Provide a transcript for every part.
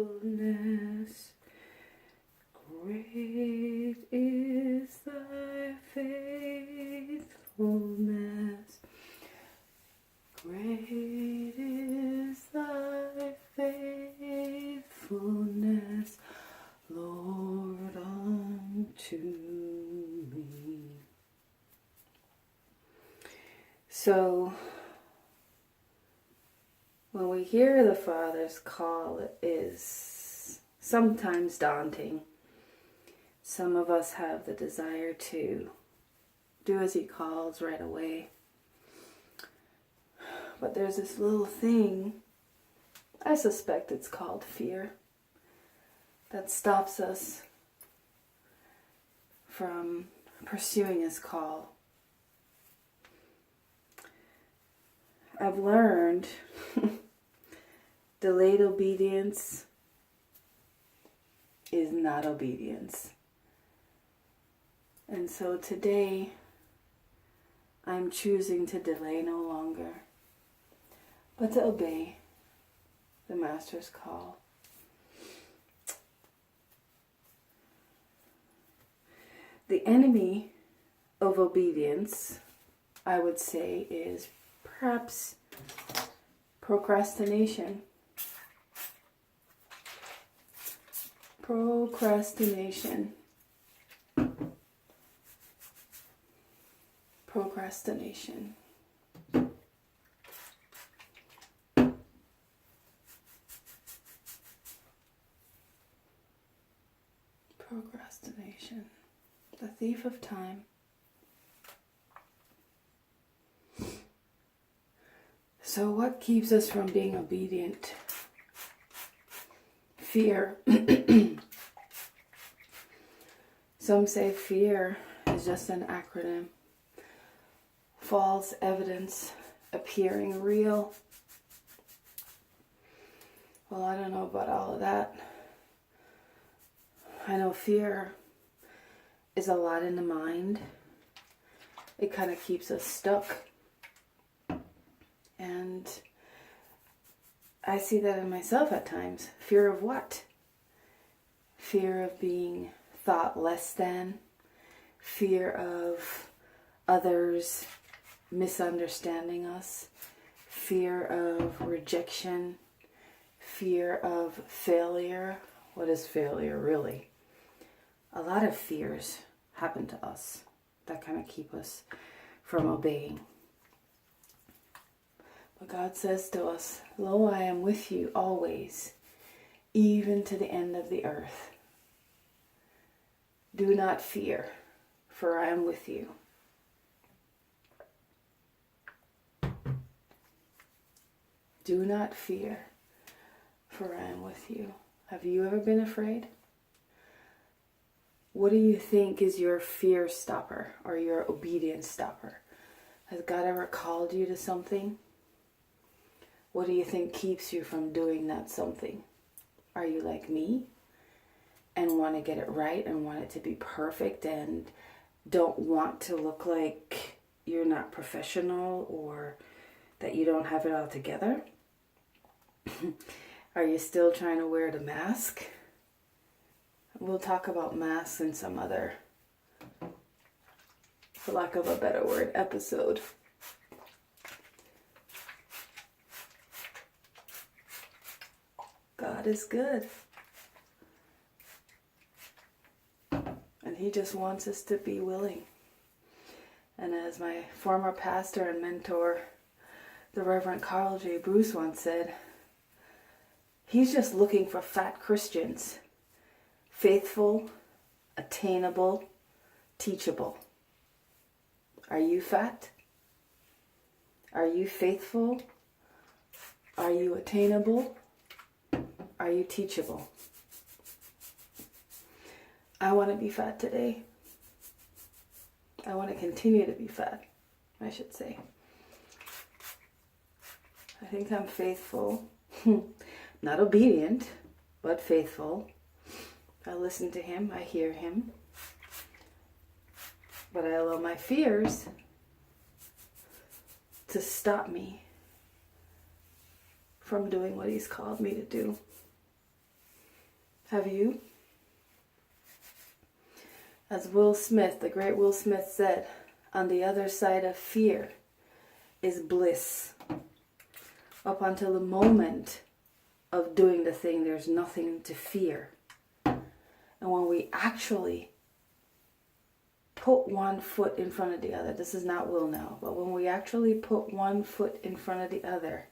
faithfulness. Great is thy faithfulness. Great is thy faithfulness, Lord, unto me. So, when we hear the Father's call, it is sometimes daunting. Some of us have the desire to do as He calls right away. But there's this little thing, I suspect it's called fear, that stops us from pursuing His call. I've learned delayed obedience is not obedience. And so today, I'm choosing to delay no longer, but to obey the Master's call. The enemy of obedience, I would say, is perhaps procrastination. Procrastination. Procrastination. Procrastination. The thief of time. So what keeps us from being obedient? Fear. Some say fear is just an acronym. False evidence appearing real. Well, I don't know about all of that. I know fear is a lot in the mind. It kind of keeps us stuck. And I see that in myself at times. Fear of what? Fear of being thought less than. Fear of others misunderstanding us. Fear of rejection. Fear of failure. What is failure really? A lot of fears happen to us that kind of keep us from obeying. But God says to us, "Lo, I am with you always, even to the end of the earth. Do not fear, for I am with you." Do not fear, for I am with you. Have you ever been afraid? What do you think is your fear stopper or your obedience stopper? Has God ever called you to something? What do you think keeps you from doing that something? Are you like me and want to get it right and want it to be perfect and don't want to look like you're not professional or that you don't have it all together? Are you still trying to wear the mask? We'll talk about masks in some other, for lack of a better word, episode. God is good. And He just wants us to be willing. And as my former pastor and mentor, the Reverend Carl J. Bruce once said, He's just looking for fat Christians. Faithful, attainable, teachable. Are you fat? Are you faithful? Are you attainable? Are you teachable? I want to be fat today. I want to continue to be fat, I should say. I think I'm faithful. Not obedient, but faithful. I listen to Him, I hear Him. But I allow my fears to stop me from doing what He's called me to do. Have you? As Will Smith, the great Will Smith said, on the other side of fear is bliss. Up until the moment of doing the thing, there's nothing to fear. And when we actually put one foot in front of the other, this is not will now, but when we actually put one foot in front of the other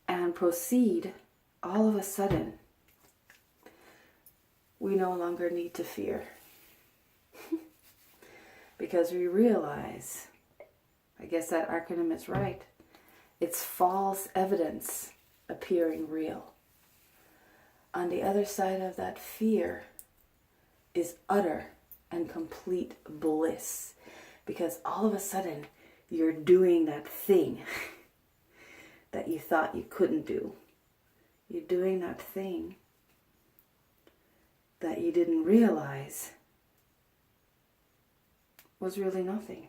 and proceed, all of a sudden, we no longer need to fear. Because we realize, I guess that acronym is right, it's false evidence appearing real. On the other side of that fear is utter and complete bliss. Because all of a sudden, you're doing that thing that you thought you couldn't do. You're doing that thing that you didn't realize was really nothing.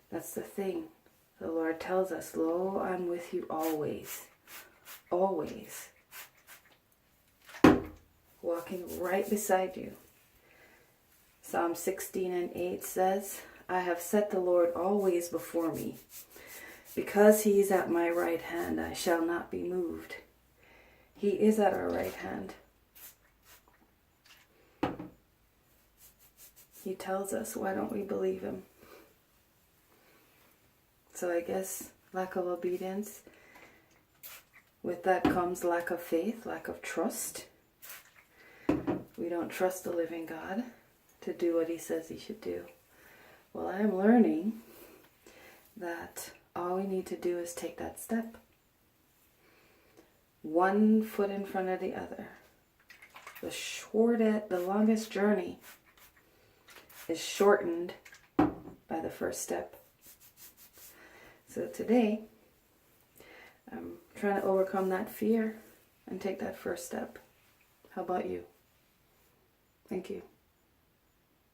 That's the thing. The Lord tells us, lo, I'm with you always. Always. Walking right beside you. Psalm 16:8 says, I have set the Lord always before me. Because he is at my right hand, I shall not be moved. He is at our right hand. He tells us, why don't we believe him? So I guess lack of obedience, with that comes lack of faith, lack of trust. We don't trust the living God to do what he says he should do. Well, I am learning that all we need to do is take that step. One foot in front of the other. The longest journey is shortened by the first step. So today, I'm trying to overcome that fear and take that first step. How about you? Thank you.